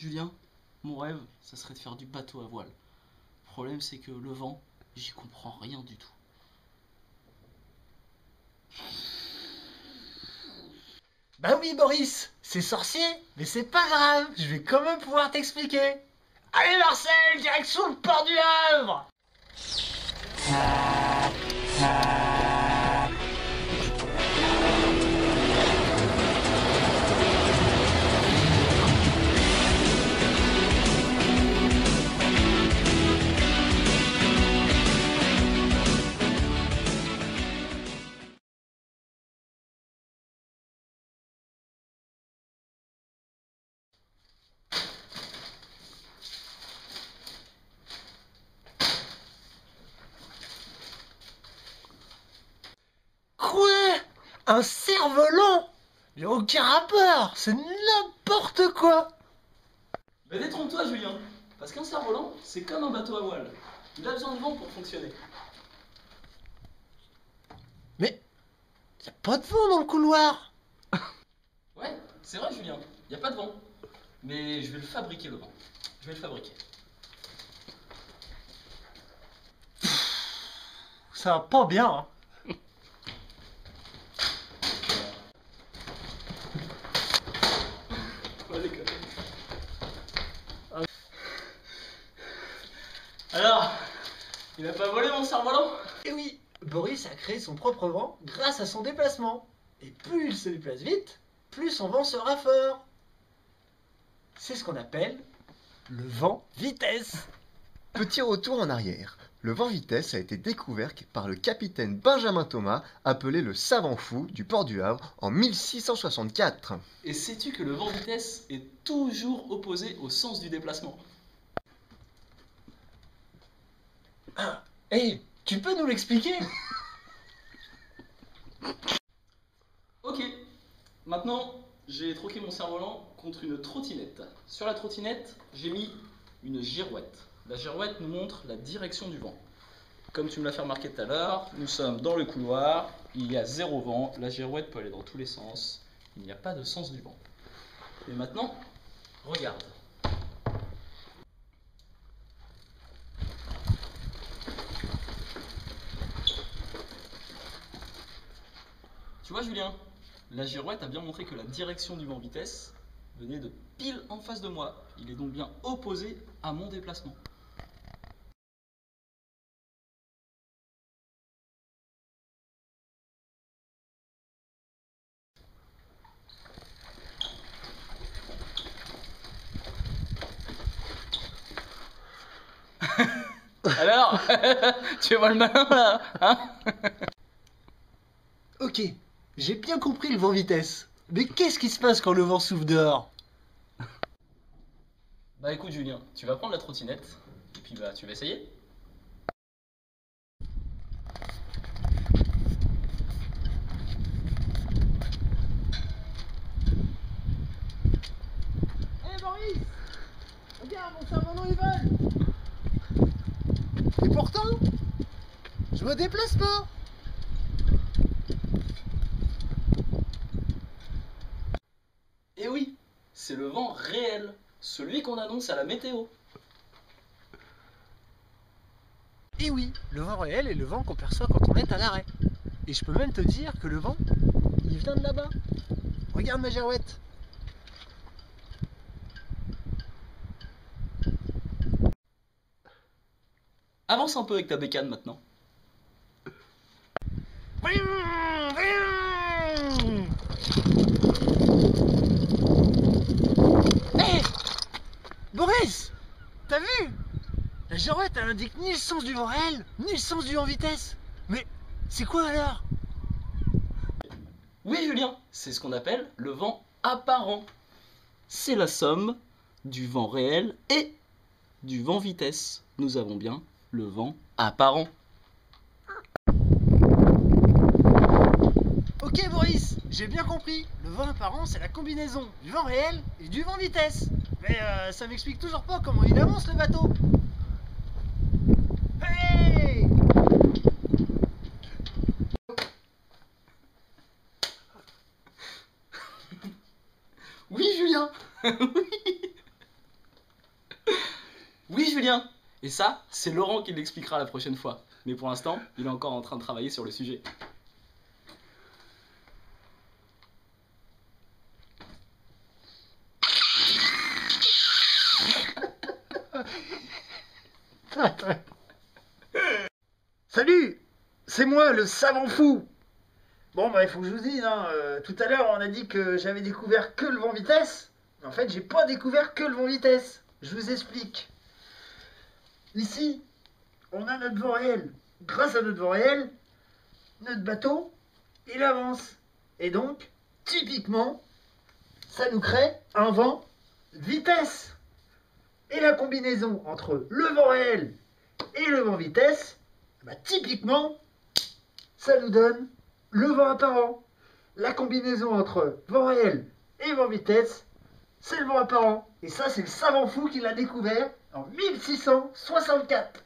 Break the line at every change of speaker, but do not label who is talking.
Julien, mon rêve, ça serait de faire du bateau à voile. Le problème, c'est que le vent, j'y comprends rien du tout.
Bah oui Boris, c'est sorcier, mais c'est pas grave, je vais quand même pouvoir t'expliquer. Allez Marcel, direction le port du Havre. Quoi? Un cerf-volant? Y'a aucun rapport, c'est n'importe quoi.
Mais détrompe-toi, Julien, parce qu'un cerf-volant, c'est comme un bateau à voile. Il a besoin de vent pour fonctionner.
Mais y'a pas de vent dans le couloir.
Ouais, c'est vrai, Julien, il n'y a pas de vent. Mais je vais le fabriquer, le vent. Je vais le fabriquer.
Ça va pas bien, hein.
Alors, il a pas volé mon cerf-volant?
Et oui, Boris a créé son propre vent grâce à son déplacement. Et plus il se déplace vite, plus son vent sera fort. C'est ce qu'on appelle le vent vitesse.
Petit retour en arrière. Le vent vitesse a été découvert par le capitaine Benjamin Thomas, appelé le savant fou du port du Havre en 1664.
Et sais-tu que le vent vitesse est toujours opposé au sens du déplacement?
Hé, tu peux nous l'expliquer?
Ok, maintenant j'ai troqué mon cerf-volant contre une trottinette. Sur la trottinette, j'ai mis une girouette. La girouette nous montre la direction du vent. Comme tu me l'as fait remarquer tout à l'heure, nous sommes dans le couloir, il y a zéro vent, la girouette peut aller dans tous les sens, il n'y a pas de sens du vent. Et maintenant, regarde. Tu vois Julien, la girouette a bien montré que la direction du vent vitesse venait de pile en face de moi. Il est donc bien opposé à mon déplacement. Alors, tu vois le malin là, hein?
Ok, j'ai bien compris le vent vitesse. Mais qu'est-ce qui se passe quand le vent souffle dehors?
Bah écoute Julien, tu vas prendre la trottinette, et puis bah tu vas essayer.
Hé Boris, regarde, mon cerf-volant il vole. Et pourtant, je me déplace pas.
Et oui, c'est le vent réel, celui qu'on annonce à la météo.
Et oui, le vent réel est le vent qu'on perçoit quand on est à l'arrêt. Et je peux même te dire que le vent, il vient de là-bas. Regarde ma girouette.
Avance un peu avec ta bécane maintenant.
Hé Boris, t'as vu? La girouette, elle indique ni le sens du vent réel, ni le sens du vent vitesse. Mais c'est quoi alors?
Oui Julien, c'est ce qu'on appelle le vent apparent. C'est la somme du vent réel et du vent vitesse. Nous avons bien le vent apparent.
Ok Boris, j'ai bien compris. Le vent apparent, c'est la combinaison du vent réel et du vent vitesse. Mais ça m'explique toujours pas comment il avance le bateau. Hey!
Oui Julien, oui. Julien. Et ça, c'est Laurent qui l'expliquera la prochaine fois. Mais pour l'instant, il est encore en train de travailler sur le sujet.
Salut, c'est moi, le savant fou. Bon, bah, il faut que je vous dise, hein, tout à l'heure, on a dit que j'avais découvert que le vent vitesse. Mais en fait, j'ai pas découvert que le vent vitesse. Je vous explique. Ici, on a notre vent réel. Grâce à notre vent réel, notre bateau, il avance. Et donc, typiquement, ça nous crée un vent vitesse. Et la combinaison entre le vent réel et le vent vitesse, bah, typiquement, ça nous donne le vent apparent. La combinaison entre vent réel et vent vitesse, c'est le vent apparent. Et ça, c'est le savant fou qui l'a découvert en 1664.